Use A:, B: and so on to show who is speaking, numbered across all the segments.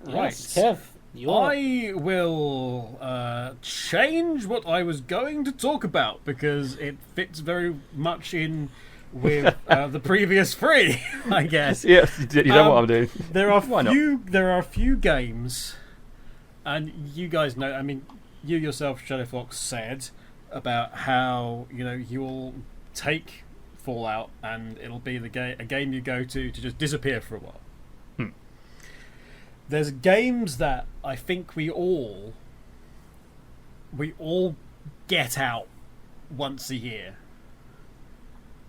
A: Right.
B: Yes, Kev.
A: I will change what I was going to talk about because it fits very much in with the previous three, I guess.
C: Yeah, you know what I'm doing.
A: There are
C: Why not?
A: there are a few games, and you guys know. I mean, you yourself, Shadow Fox, said about how you'll take Fallout and it'll be a game you go to just disappear for a while. There's games that I think we all get out once a year,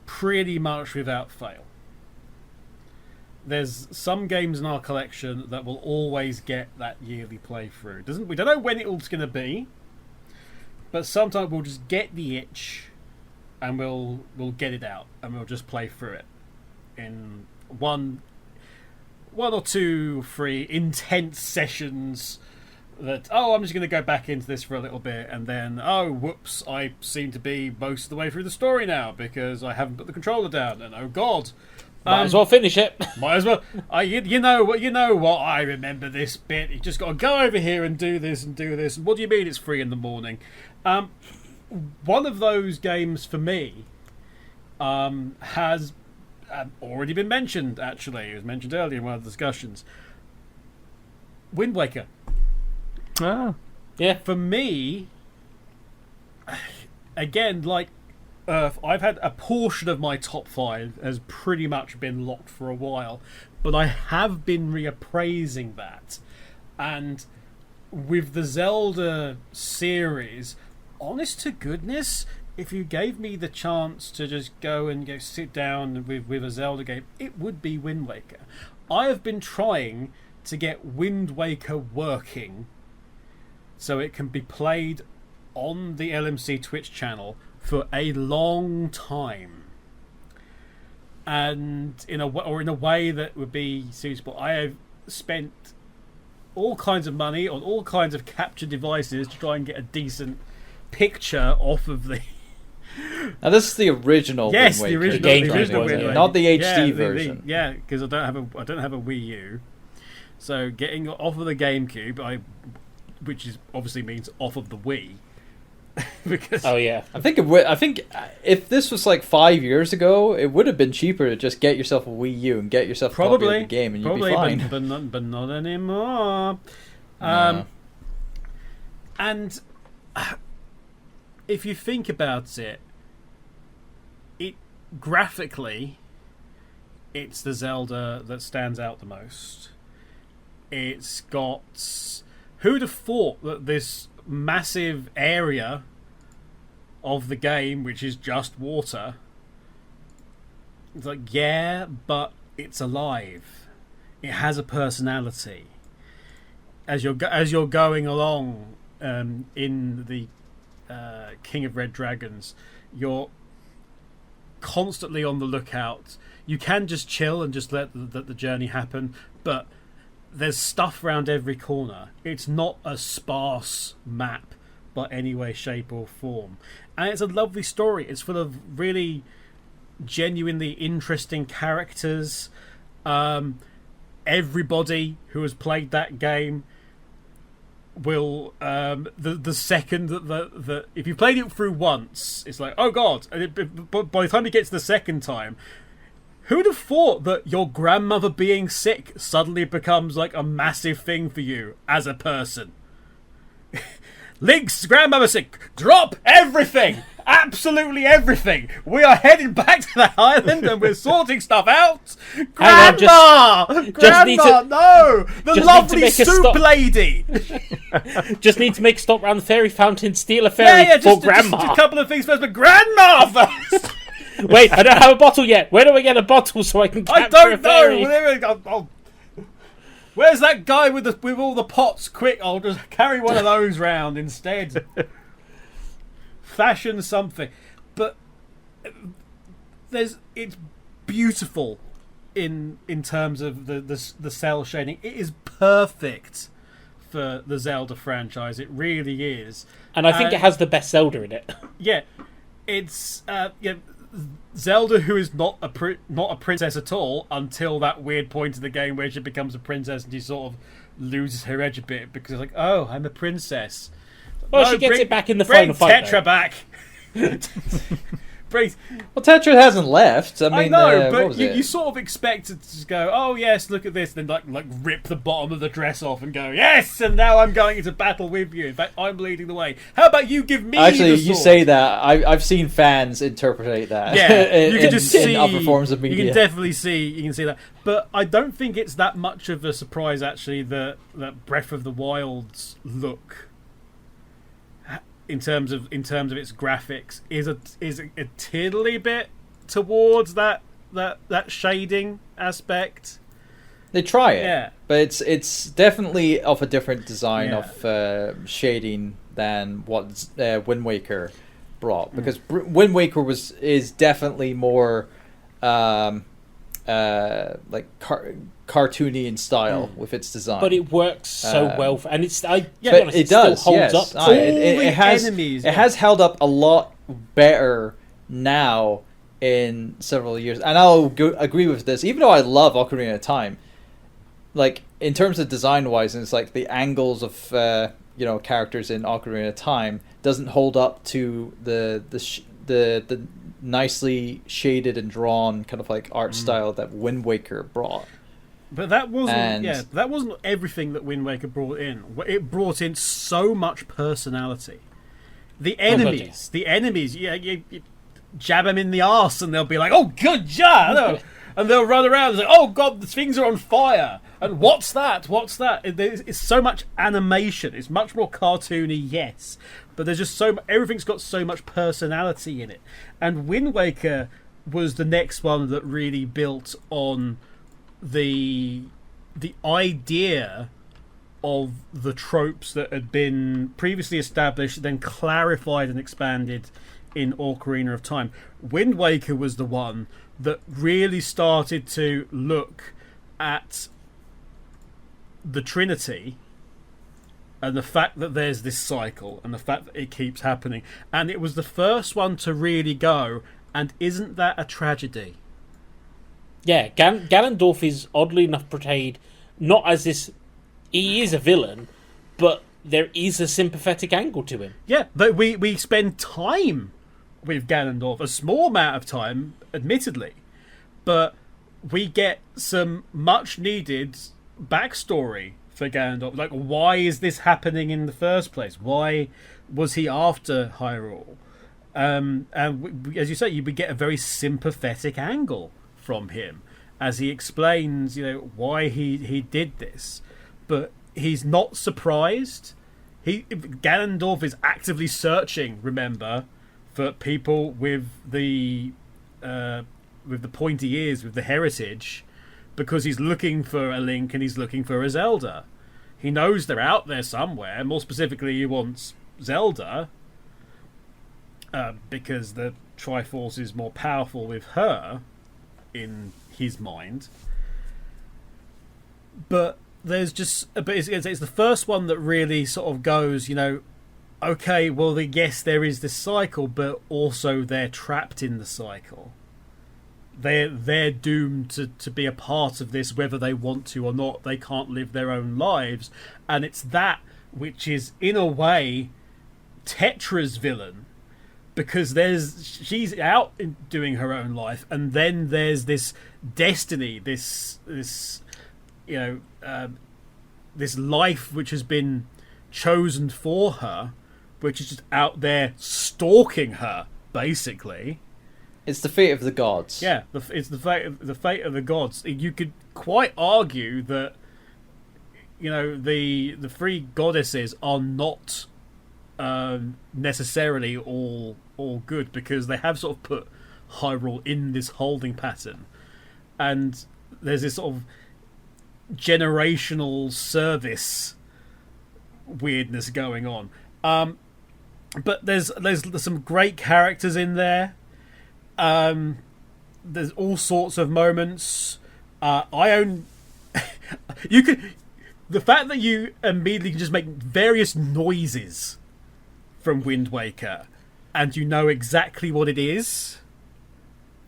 A: pretty much without fail. There's some games in our collection that will always get that yearly playthrough. We don't know when it's going to be, but sometimes we'll just get the itch, and we'll get it out, and we'll just play through it in one or two, 3 intense sessions. That I'm just going to go back into this for a little bit, and then whoops, I seem to be most of the way through the story now because I haven't put the controller down, and oh god.
B: Might as well finish it.
A: Might as well. You know what? I remember this bit. You just got to go over here and do this and do this. And what do you mean it's 3 in the morning? One of those games for me has already been mentioned. Actually, it was mentioned earlier in one of the discussions. Wind Waker.
C: Ah.
B: Yeah.
A: For me, again, like Earth, I've had a portion of my top 5 has pretty much been locked for a while, but I have been reappraising that. And with the Zelda series, honest to goodness, if you gave me the chance to just go and sit down with a Zelda game, it would be Wind Waker. I have been trying to get Wind Waker working so it can be played on the LMC Twitch channel for a long time, and in a way that would be suitable. I have spent all kinds of money on all kinds of capture devices to try and get a decent picture off of the.
D: Now this is the original.
A: Yes,
D: Wind
A: the
D: Waker,
A: original Wind Waker,
D: not the HD version.
A: Yeah, because I don't have a Wii U, so getting off of the GameCube, which is obviously means off of the Wii. Because
D: I think if this was like 5 years ago, it would have been cheaper to just get yourself a Wii U and get yourself a copy of the game, and you'd be fine.
A: But not anymore.
D: No.
A: And if you think about it, graphically, it's the Zelda that stands out the most. It's got. Who'd have thought that this massive area of the game, which is just water, it's like, yeah, but it's alive. It has a personality. As you're going along in the King of Red Dragons, you're constantly on the lookout. You can just chill and just let the journey happen, but there's stuff around every corner. It's not a sparse map by any way, shape or form. And it's a lovely story. It's full of really genuinely interesting characters. Everybody who has played that game will the second that if you played it through once, it's like, oh god, but by the time you get to the second time, who'd have thought that your grandmother being sick suddenly becomes like a massive thing for you as a person? Link's grandmother sick. Drop everything! Absolutely everything! We are heading back to the island and we're sorting stuff out! Grandma! Grandma, no! The lovely soup lady!
B: Just need to make a stop around the fairy fountain, steal a fairy for Grandma.
A: Just a couple of things first, but Grandma first!
B: Wait, I don't have a bottle yet. Where do I get a bottle so I can capture a fairy?
A: I don't know. Where's that guy with all the pots? Quick, I'll just carry one of those round instead. Fashion something, but it's beautiful in terms of the cell shading. It is perfect for the Zelda franchise. It really is,
B: and I think it has the best Zelda in it.
A: Yeah, it's Zelda, who is not a princess at all until that weird point in the game where she becomes a princess and she sort of loses her edge a bit because it's like, oh, I'm a princess.
B: Well,
A: No,
B: she gets
A: bring-
B: it back in the
A: bring
B: final fight.
A: Tetra
B: though.
A: back. Bring-
D: Well, Tetra hasn't left. I mean,
A: know,
D: what
A: but
D: was
A: you
D: it?
A: sort of expect it to just go, oh yes, look at this, then like rip the bottom of the dress off and go, yes, and now I'm going into battle with you. In fact, I'm leading the way. How about you give me
D: Actually,
A: the
D: you
A: sword?
D: say that. I've seen fans interpret that.
A: Yeah, you can
D: in,
A: just
D: in
A: see
D: other forms of media.
A: You can definitely see that, but I don't think it's that much of a surprise actually that Breath of the Wild's look, in terms of its graphics, is a tiddly bit towards that shading aspect.
D: They try it,
A: Yeah.
D: but it's definitely of a different design
A: Yeah.
D: of shading than what Wind Waker brought, because Wind Waker is definitely more like cartoony in style with its design.
B: But it works so well, and it's
D: but
B: honest,
D: it does.
B: still holds
D: Yes.
B: up.
D: It has
A: enemies,
D: it has held up a lot better now in several years, and I'll agree with this. Even though I love Ocarina of Time, like in terms of design wise, and it's like the angles of characters in Ocarina of Time doesn't hold up to the nicely shaded and drawn kind of like art style that Wind Waker brought.
A: But that wasn't
D: And-
A: that wasn't everything that Wind Waker brought in. It brought in so much personality. The enemies, you jab them in the arse and they'll be like, "Oh, good job!" And they'll run around and say, "Oh God, the things are on fire!" And what's that? What's that? It's so much animation. It's much more cartoony, yes, but there's just everything's got so much personality in it. And Wind Waker was the next one that really built on the idea of the tropes that had been previously established, then clarified and expanded in Ocarina of Time. Wind Waker was the one that really started to look at the Trinity and the fact that there's this cycle and the fact that it keeps happening. And it was the first one to really go, and isn't that a tragedy?
B: Yeah, Ganondorf is oddly enough portrayed not as this. He is a villain, but there is a sympathetic angle to him.
A: Yeah, but we spend time with Ganondorf, a small amount of time, admittedly, but we get some much needed backstory for Ganondorf. Like, why is this happening in the first place? Why was he after Hyrule? And as you say, we get a very sympathetic angle from him as he explains, why he did this. But he's not surprised. Ganondorf is actively searching, remember, for people with the pointy ears, with the heritage, because he's looking for a Link and he's looking for a Zelda. He knows they're out there somewhere. More specifically, he wants Zelda, because the Triforce is more powerful with her in his mind. But it's the first one that really sort of goes, okay, well, yes, there is this cycle, but also they're trapped in the cycle. They're doomed to be a part of this, whether they want to or not. They can't live their own lives, and it's that which is, in a way, Tetra's villain, because she's out doing her own life, and then there's this destiny, this life which has been chosen for her, which is just out there stalking her, basically.
D: It's the fate of the gods.
A: Yeah, it's the fate of the gods. You could quite argue that the three goddesses are not necessarily all good, because they have sort of put Hyrule in this holding pattern, and there's this sort of generational service weirdness going on. But there's some great characters in there. There's all sorts of moments. The fact that you immediately can just make various noises from Wind Waker, and you know exactly what it is.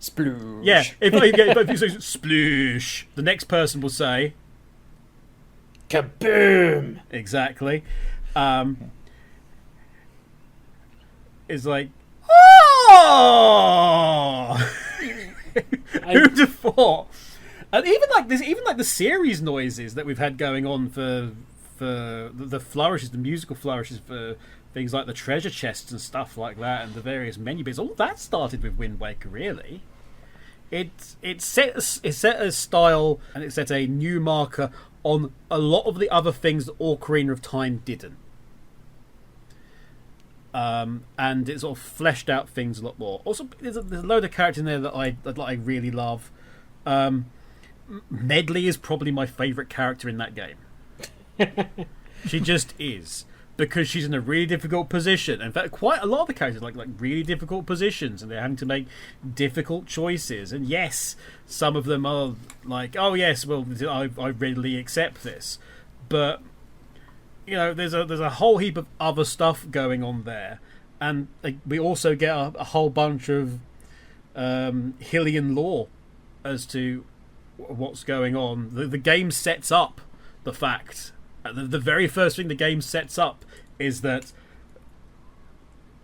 D: Sploosh.
A: Yeah, if you say sploosh, the next person will say
B: Kaboom!
A: Exactly. It's like, oh! Who'd have thought? And even the series noises that we've had going on for the flourishes, the musical flourishes for things like the treasure chests and stuff like that, and the various menu bits. All that started with Wind Waker, really. It set a style, and it set a new marker on a lot of the other things that Ocarina of Time didn't. And it sort of fleshed out things a lot more. Also, there's a load of characters in there that I really love. Medley is probably my favourite character in that game. She just is, because she's in a really difficult position. In fact, quite a lot of the characters like really difficult positions, and they're having to make difficult choices. And yes, some of them are like, oh yes, well, I readily accept this, but you know, there's a whole heap of other stuff going on there, and we also get a whole bunch of Hylian lore as to what's going on. The game sets up the fact. The very first thing the game sets up is that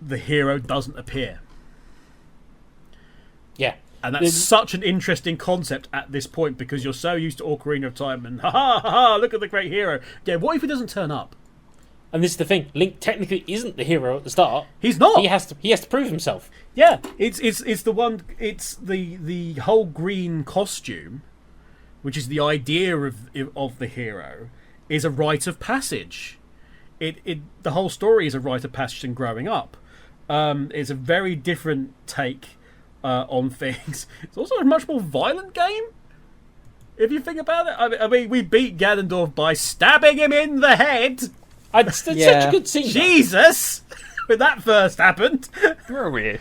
A: the hero doesn't appear.
B: Yeah.
A: And that's such an interesting concept at this point, because you're so used to Ocarina of Time and ha, look at the great hero. Yeah, what if he doesn't turn up?
B: And this is the thing. Link technically isn't the hero at the start.
A: He's not.
B: He has to prove himself.
A: Yeah, it's the whole green costume, which is the idea of the hero, is a rite of passage. The whole story is a rite of passage in growing up. It's a very different take on things. It's also a much more violent game, if you think about it. I mean, we beat Ganondorf by stabbing him in the head.
B: It's such a good scene.
A: Jesus! When that first happened.
C: Where are we?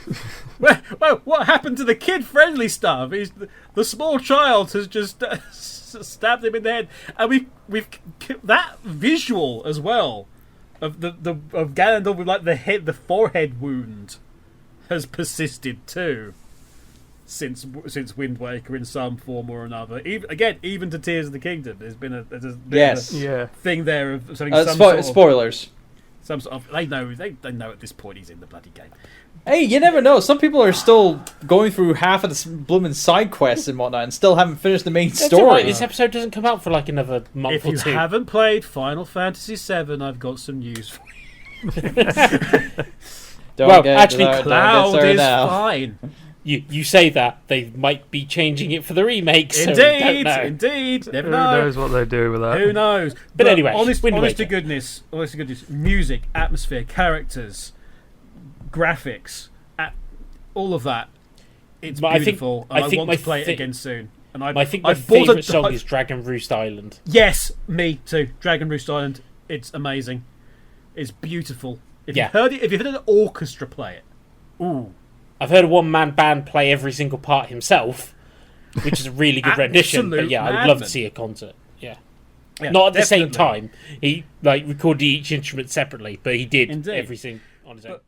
A: Well, what happened to the kid-friendly stuff? The small child has just stabbed him in the head, and we've that visual as well of Ganondorf with like the forehead wound has persisted too since Wind Waker in some form or another. Even to Tears of the Kingdom, there's been a thing there of something.
D: Spoilers.
A: Some sort of they know at this point he's in the bloody game.
D: Hey, you never know. Some people are still going through half of the blooming side quests and whatnot, and still haven't finished the main story.
B: Right. This episode doesn't come out for like another month or two.
A: If you haven't played Final Fantasy VII, I've got some news for you.
B: Cloud
A: is fine.
B: You say that, they might be changing it for the remake. So
A: Indeed. Never know.
C: Who knows what they do with that?
A: Who knows?
B: But anyway,
A: honest to goodness, music, atmosphere, characters, graphics, all of that. It's beautiful. I want to play it again soon. And
B: I think my favourite song is Dragon Roost Island.
A: Yes, me too. Dragon Roost Island. It's amazing. It's beautiful. If you've heard an orchestra play it, ooh.
B: I've heard a one-man band play every single part himself, which is a really good rendition. But yeah, I would love to see a concert. Yeah. Not at the same time. He recorded each instrument separately, but he did everything on his own.